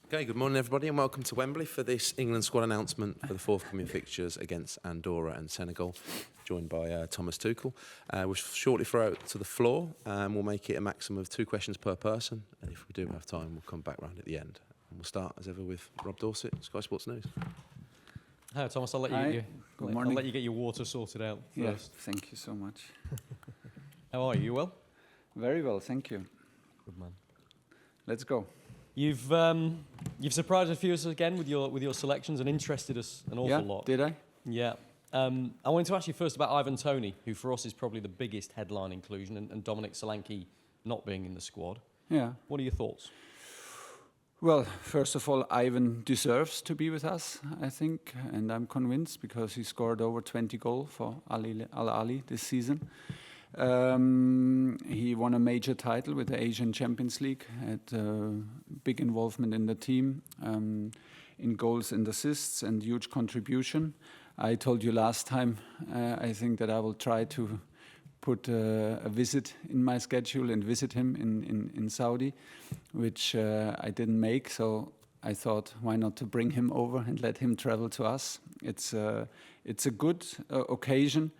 Okay, good morning everybody and welcome to Wembley for this England squad announcement for the forthcoming fixtures against Andorra and Senegal, joined by Thomas Tuchel. We'll shortly throw it to the floor and we'll make it a maximum of 2 questions per person, and if we do have time we'll come back round at the end. And we'll start as ever with Rob Dorset, Sky Sports News. Hi Thomas, I'll let you get your water sorted out first. Yes, thank you so much. How are you? You well? Very well, thank you. Good man. Let's go. You've surprised a few of us again with your selections and interested us an awful lot. Did I? Yeah. I wanted to ask you first about Ivan Toney, who for us is probably the biggest headline inclusion, and Dominic Solanke not being in the squad. Yeah. What are your thoughts? Well, first of all, Ivan deserves to be with us, I think, and I'm convinced because he scored over 20 goals for Al Ahly this season. He won a major title with the Asian Champions League, had big involvement in the team, in goals and assists, and huge contribution. I told you last time, I think that I will try to put a visit in my schedule and visit him in Saudi, which I didn't make, so I thought, why not to bring him over and let him travel to us. It's a good occasion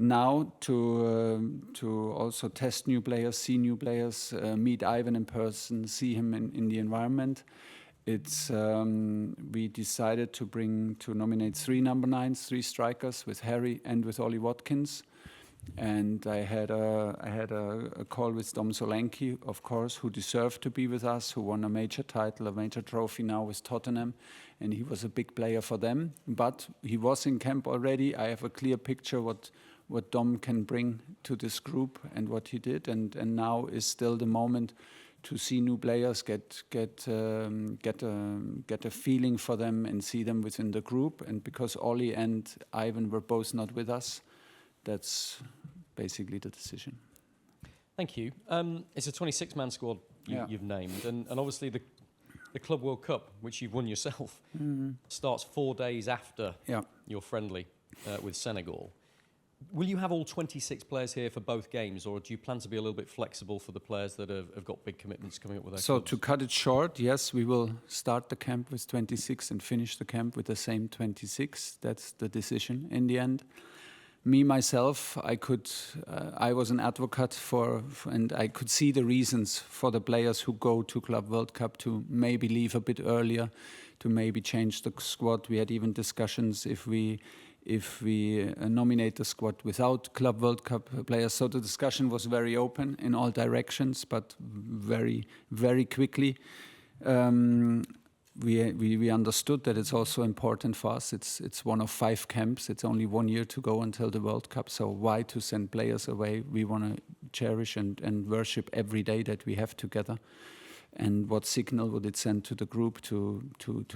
now to also test new players, see new players, meet Ivan in person, see him in the environment. We decided to nominate 3 number 9s, 3 strikers, with Harry and with Ollie Watkins. And I had a call with Dom Solanke, of course, who deserved to be with us, who won a major title, a major trophy now with Tottenham, and he was a big player for them. But he was in camp already. I have a clear picture what Dom can bring to this group and what he did, and now is still the moment to see new players, get a feeling for them and see them within the group. And because Ollie and Ivan were both not with us, that's basically the decision. Thank you. It's a 26-man squad you've named, and obviously the Club World Cup, which you've won yourself, starts 4 days after your friendly with Senegal. Will you have all 26 players here for both games, or do you plan to be a little bit flexible for the players that have got big commitments coming up with their clubs? To cut it short, yes, we will start the camp with 26 and finish the camp with the same 26. That's the decision in the end. Me, myself, I was an advocate and I could see the reasons for the players who go to Club World Cup to maybe leave a bit earlier, to maybe change the squad. We had even discussions if we nominate the squad without Club World Cup players. So the discussion was very open in all directions, but very, very quickly. We understood that it's also important for us. It's one of 5 camps. It's only 1 year to go until the World Cup. So why to send players away? We want to cherish and worship every day that we have together. And what signal would it send to the group to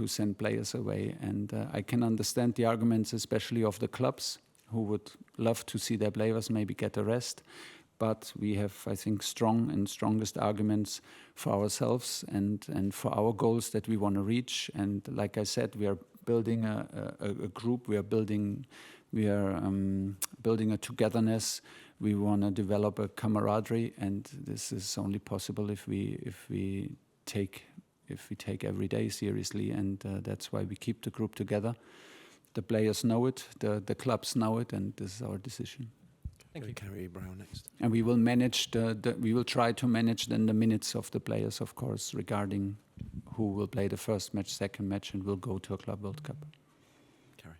send players away? And I can understand the arguments, especially of the clubs, who would love to see their players maybe get a rest. But we have, I think, strongest arguments for ourselves and for our goals that we want to reach. And like I said, we are building a group. We are building a togetherness. We want to develop a camaraderie, and this is only possible if we take every day seriously. And that's why we keep the group together. The players know it, the clubs know it, and this is our decision. Thank you. Carrie Brown next. And we will manage we will try to manage then the minutes of the players, of course, regarding who will play the first match, second match, and will go to a Club World Cup. Carrie.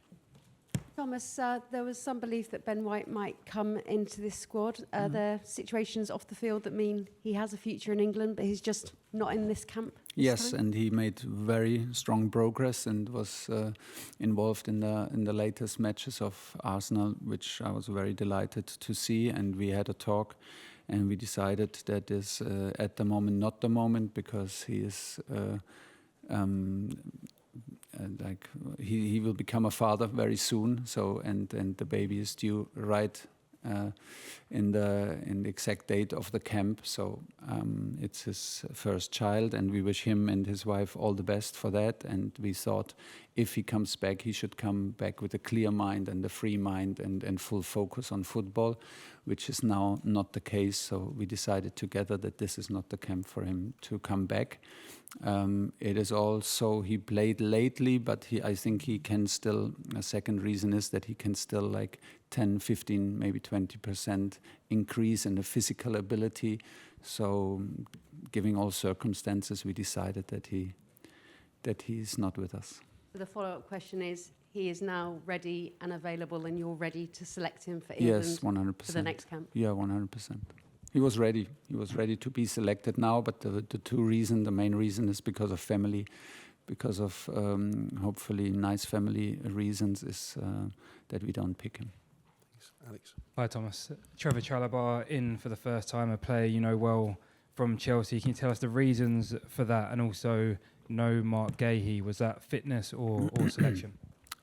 Thomas, there was some belief that Ben White might come into this squad. Are there situations off the field that mean he has a future in England, but he's just not in this camp? Yes, time? and he made very strong progress and was involved in the latest matches of Arsenal, which I was very delighted to see. And we had a talk, and we decided that is at the moment not the moment, because he is he will become a father very soon. So and the baby is due right in the exact date of the camp. So it's his first child, and we wish him and his wife all the best for that. And we thought if he comes back, he should come back with a clear mind and a free mind and full focus on football, which is now not the case. So we decided together that this is not the camp for him to come back. It is also, he played lately, but I think he can still, a second reason is that he can still like 10, 15, maybe 20% increase in the physical ability. So giving all circumstances, we decided that he is not with us. The follow-up question is, he is now ready and available, and you're ready to select him for England? Yes, 100%. For the next camp? Yeah, 100%. He was ready. He was ready to be selected now, but the main reason is because of family, because of hopefully nice family reasons, is that we don't pick him. Thanks. Alex. Hi, Thomas. Trevor Chalobah in for the first time, a player you know well from Chelsea. Can you tell us the reasons for that? And also, no Mark Gahey, was that fitness or selection?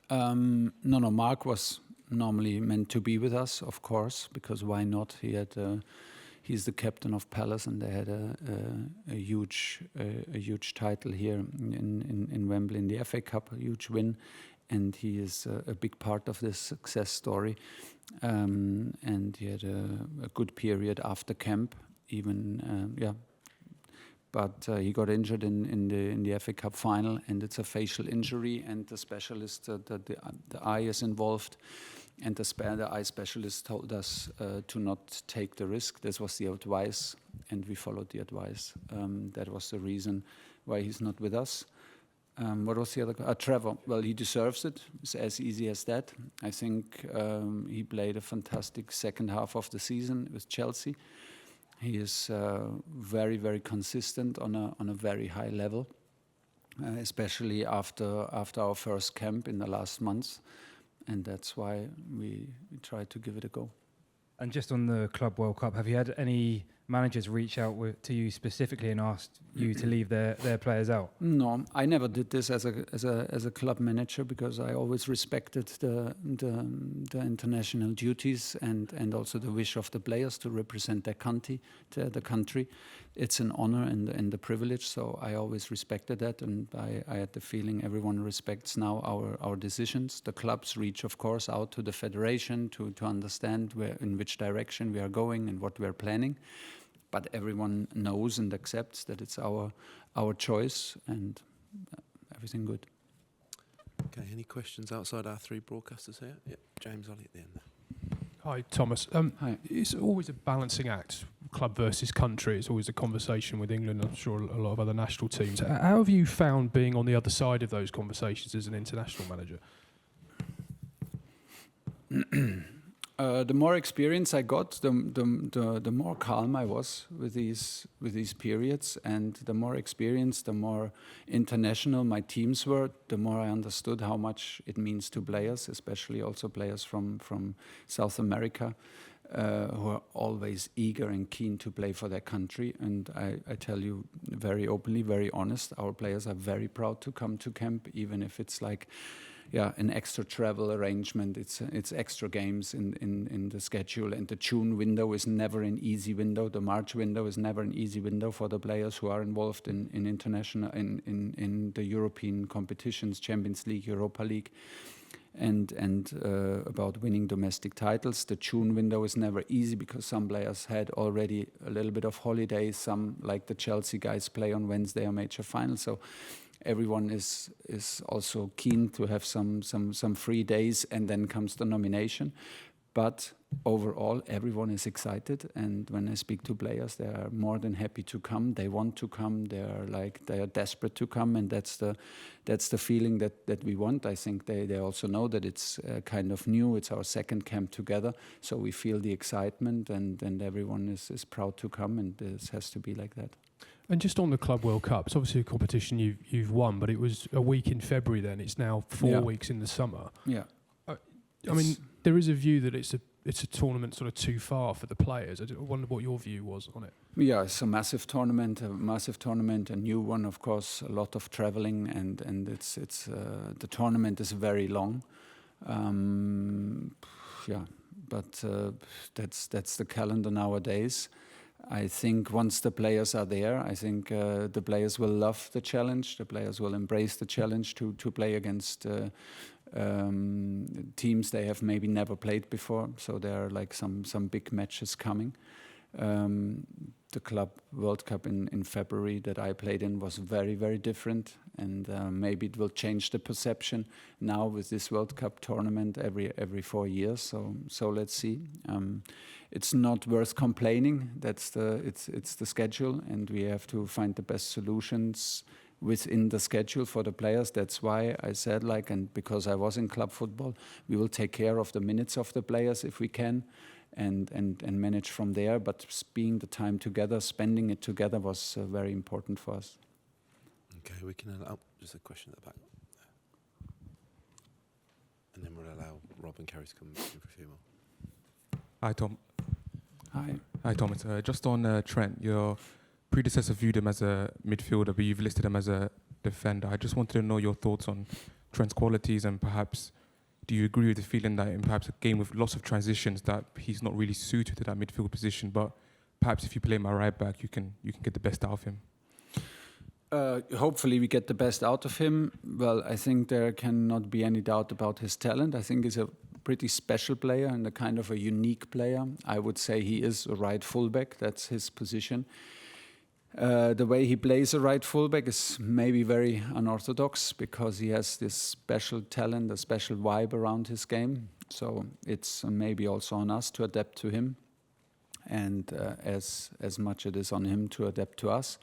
No, Mark was normally meant to be with us, of course, because why not? He's the captain of Palace, and they had a huge title here in Wembley in the FA Cup, a huge win, and he is a big part of this success story. And he had a good period after camp, But he got injured in the FA Cup final, and it's a facial injury, and the specialist, the eye is involved, and the eye specialist told us to not take the risk. This was the advice, and we followed the advice. That was the reason why he's not with us. What was the other? Trevor. Well, he deserves it. It's as easy as that. I think he played a fantastic second half of the season with Chelsea. He is very, very consistent on a very high level, especially after our first camp in the last months, and that's why we tried to give it a go. And just on the Club World Cup, have you had any managers reach out to you specifically and asked you to leave their players out? No, I never did this as a club manager, because I always respected the international duties and also the wish of the players to represent their country. It's an honor and a privilege, so I always respected that, and I had the feeling everyone respects now our decisions. The clubs reach, of course, out to the federation to understand in which direction we are going and what we are planning. But everyone knows and accepts that it's our choice, and everything good. Okay, any questions outside our three broadcasters here? Yep, James Ollie at the end there. Hi, Thomas. Hi. It's always a balancing act, club versus country. It's always a conversation with England, I'm sure a lot of other national teams. How have you found being on the other side of those conversations as an international manager? The more experience I got, the more calm I was with these periods, and the more experience, the more international my teams were, the more I understood how much it means to players, especially also players from South America, who are always eager and keen to play for their country. And I tell you very openly, very honest, our players are very proud to come to camp, even if it's like an extra travel arrangement. It's extra games in the schedule, and the June window is never an easy window. The March window is never an easy window for the players who are involved in international in the European competitions, Champions League, Europa League, and about winning domestic titles. The June window is never easy because some players had already a little bit of holidays. Some, like the Chelsea guys, play on Wednesday a major final. So everyone is also keen to have some free days, and then comes the nomination. But overall, everyone is excited, and when I speak to players, they are more than happy to come. They want to come. They are desperate to come, and that's the feeling that we want. I think they also know that it's kind of new. It's our second camp together, so we feel the excitement, and everyone is proud to come, and this has to be like that. And just on the Club World Cup, it's obviously a competition you've won, but it was a week in February then. It's now 4 weeks in the summer. Yeah. I mean, there is a view that it's a tournament sort of too far for the players. I wonder what your view was on it. Yeah, it's a massive tournament, a new one, of course, a lot of traveling, and it's the tournament is very long. But that's the calendar nowadays. I think once the players are there, I think the players will love the challenge. The players will embrace the challenge to play against teams they have maybe never played before. So there are like some big matches coming. The Club World Cup in February that I played in was very, very different, and maybe it will change the perception now with this World Cup tournament every 4 years. So let's see. It's not worth complaining. It's the schedule, and we have to find the best solutions within the schedule for the players. That's why I said, and because I was in club football, we will take care of the minutes of the players if we can. And manage from there, but being the time together, spending it together was very important for us. Okay, we can allow just a question at the back, and then we'll allow Rob and Kerry to come in for a few more. Hi, Tom. Hi, Thomas. Just on Trent, your predecessor viewed him as a midfielder, but you've listed him as a defender. I just wanted to know your thoughts on Trent's qualities, and perhaps do you agree with the feeling that in perhaps a game with lots of transitions that he's not really suited to that midfield position, but perhaps if you play him at right back, you can get the best out of him? Hopefully we get the best out of him. Well, I think there cannot be any doubt about his talent. I think he's a pretty special player and a kind of a unique player. I would say he is a right fullback. That's his position. The way he plays a right fullback is maybe very unorthodox because he has this special talent, a special vibe around his game. So it's maybe also on us to adapt to him, and as much it is on him to adapt to us.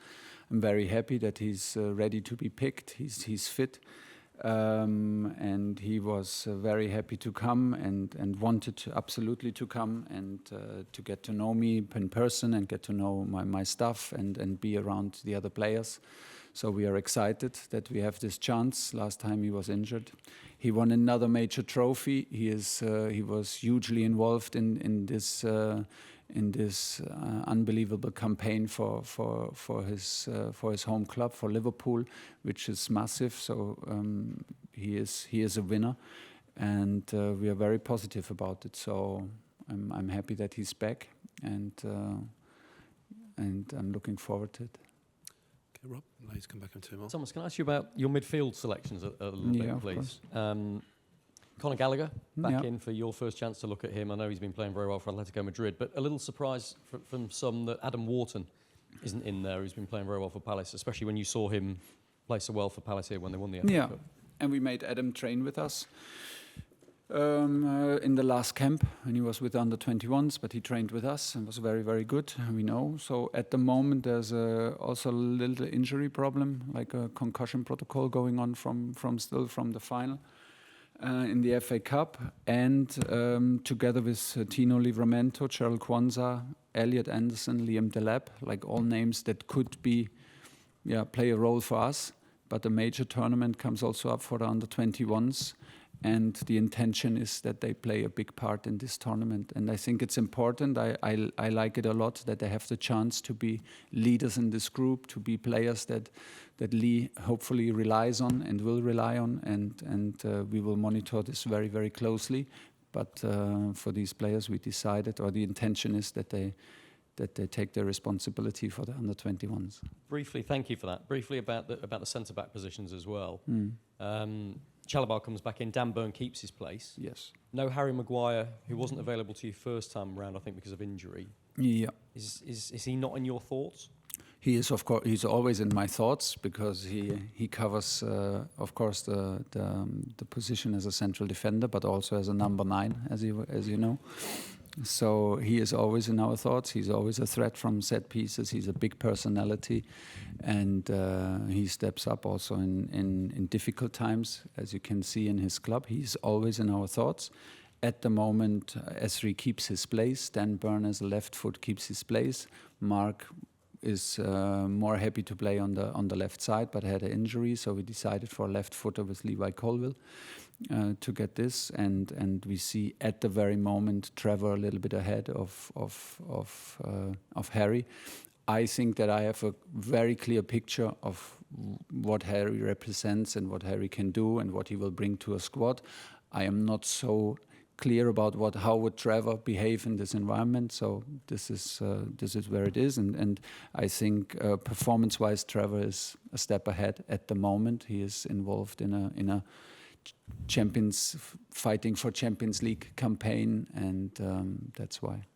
I'm very happy that he's ready to be picked. He's fit. And he was very happy to come and wanted absolutely to come and to get to know me in person and get to know my staff and be around the other players. So we are excited that we have this chance. Last time he was injured. He won another major trophy. He was hugely involved in this unbelievable campaign for his home club, for Liverpool, which is massive. So he is a winner, and we are very positive about it. So I'm happy that he's back, and I'm looking forward to it. Okay, Rob, let's come back in 2 more. Thomas, can I ask you about your midfield selections a little bit, please? Conor Gallagher, back in for your first chance to look at him. I know he's been playing very well for Atletico Madrid, but a little surprise from some that Adam Wharton isn't in there. He's been playing very well for Palace, especially when you saw him play so well for Palace here when they won the FA Cup. And we made Adam train with us in the last camp, and he was with the under-21s, but he trained with us and was very, very good, we know. So at the moment there's also a little injury problem, like a concussion protocol going on from the final. In the FA Cup, and together with Tino Livramento, Cheryl Kwanzaa, Elliot Anderson, Liam Delap, like all names that could play a role for us. But a major tournament comes also up for the under-21s, and the intention is that they play a big part in this tournament. And I think it's important. I like it a lot that they have the chance to be leaders in this group, to be players that Lee hopefully relies on and will rely on, and we will monitor this very, very closely. But for these players, we decided, or the intention is that they take their responsibility for the under-21s. Briefly, thank you for that. Briefly about the centre-back positions as well. Chalobah comes back in. Dan Burn keeps his place. Yes. No Harry Maguire, who wasn't available to you first time round, I think, because of injury. Yeah. Is he not in your thoughts? He is, of course. He's always in my thoughts because he covers, of course, the position as a central defender, but also as a number 9, as you know. So he is always in our thoughts. He's always a threat from set pieces. He's a big personality, and he steps up also in difficult times, as you can see in his club. He's always in our thoughts. At the moment, Esri keeps his place. Dan Burn as a left foot keeps his place. Mark is more happy to play on the left side, but had an injury, so we decided for a left footer with Levi Colville to get this, and we see at the very moment Trevor a little bit ahead of Harry. I think that I have a very clear picture of what Harry represents and what Harry can do and what he will bring to a squad. I am not so clear about how would Trevor behave in this environment. So this is where it is, and I think performance-wise, Trevor is a step ahead at the moment. He is involved in a fighting for Champions League campaign, and that's why.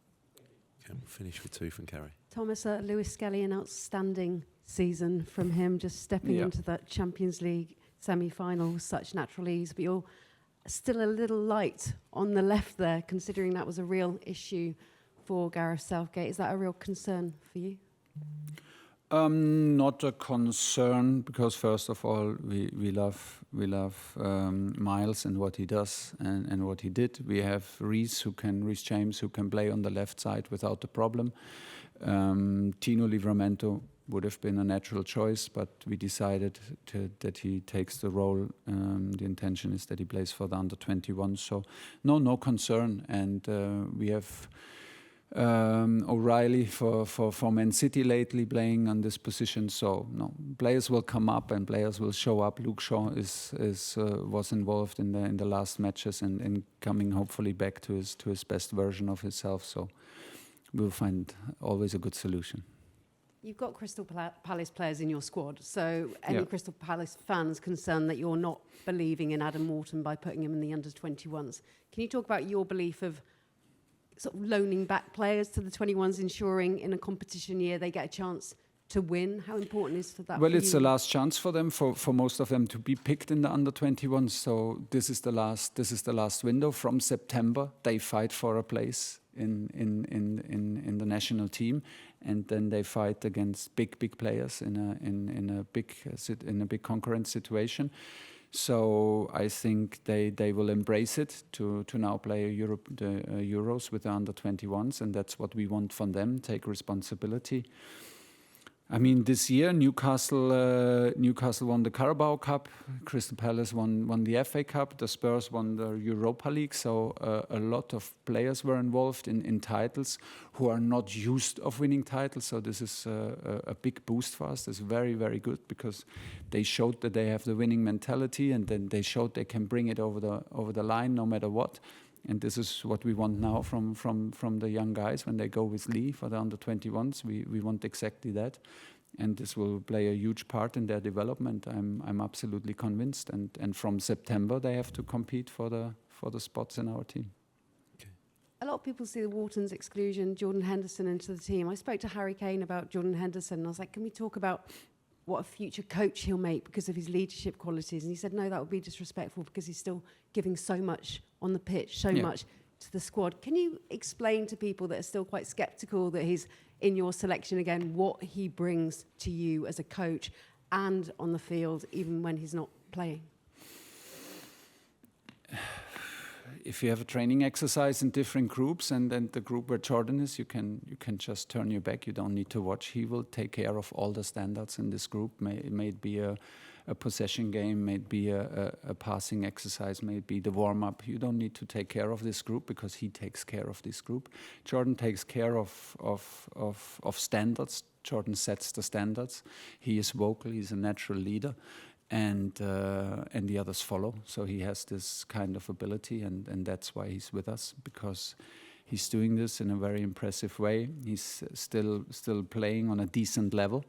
Okay, we'll finish with two from Kerry. Thomas, Lewis Skelly, an outstanding season from him, just stepping into that Champions League semi-final with such natural ease, but you're still a little light on the left there, considering that was a real issue for Gareth Southgate. Is that a real concern for you? Not a concern, because first of all, we love Miles and what he does and what he did. We have Reece James, who can play on the left side without a problem. Tino Livramento would have been a natural choice, but we decided that he takes the role. The intention is that he plays for the under-21, so no concern. And we have O'Reilly for Man City lately playing on this position. So no, players will come up and players will show up. Luke Shaw was involved in the last matches and coming hopefully back to his best version of himself. So we'll find always a good solution. You've got Crystal Palace players in your squad, so any Crystal Palace fans concerned that you're not believing in Adam Wharton by putting him in the under-21s. Can you talk about your belief of sort of loaning back players to the 21s, ensuring in a competition year they get a chance to win? How important is that? Well, it's the last chance for them, for most of them, to be picked in the under-21s. So this is the last window. From September, they fight for a place in the national team, and then they fight against big players in a big concurrent situation. So I think they will embrace it to now play the Euros with the under-21s, and that's what we want from them. Take responsibility. I mean, this year Newcastle won the Carabao Cup, Crystal Palace won the FA Cup, the Spurs won the Europa League. So a lot of players were involved in titles who are not used of winning titles. So this is a big boost for us. It's very, very good, because they showed that they have the winning mentality, and then they showed they can bring it over the line no matter what. And this is what we want now from the young guys when they go with Lee for the under-21s. We want exactly that, and this will play a huge part in their development. I'm absolutely convinced. And from September they have to compete for the spots in our team. Okay. A lot of people see the Wharton's exclusion, Jordan Henderson, into the team. I spoke to Harry Kane about Jordan Henderson, and I was like, can we talk about what a future coach he'll make because of his leadership qualities? And he said, no, that would be disrespectful, because he's still giving so much on the pitch, so much to the squad. Can you explain to people that are still quite sceptical that he's in your selection again, what he brings to you as a coach and on the field, even when he's not playing? If you have a training exercise in different groups, and then the group where Jordan is, you can just turn your back. You don't need to watch. He will take care of all the standards in this group. It may be a possession game, may be a passing exercise, may be the warm-up. You don't need to take care of this group, because he takes care of this group. Jordan takes care of standards. Jordan sets the standards. He is vocal. He's a natural leader. And the others follow. So he has this kind of ability, and that's why he's with us, because he's doing this in a very impressive way. He's still playing on a decent level,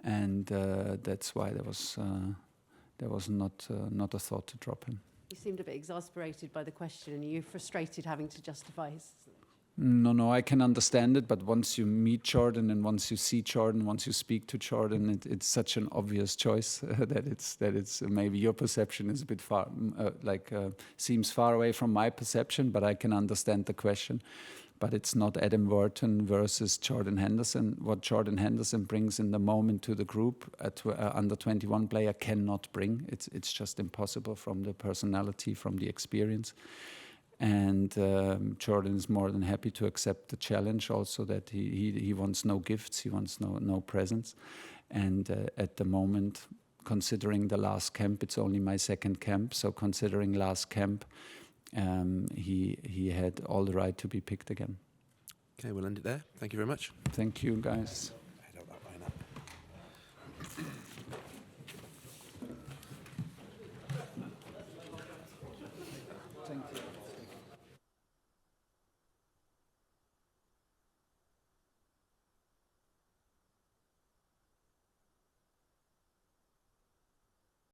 and that's why there was not a thought to drop him. You seemed a bit exasperated by the question, and you frustrated having to justify his... No, I can understand it, but once you meet Jordan and once you see Jordan, once you speak to Jordan, it's such an obvious choice that it's maybe your perception is a bit far, seems far away from my perception, but I can understand the question. But it's not Adam Wharton versus Jordan Henderson. What Jordan Henderson brings in the moment to the group, under-21 player cannot bring. It's just impossible from the personality, from the experience. And Jordan is more than happy to accept the challenge also, that he wants no gifts, he wants no presents. And at the moment, considering the last camp, it's only my second camp, so considering last camp, he had all the right to be picked again. Okay, we'll end it there. Thank you very much. Thank you, guys.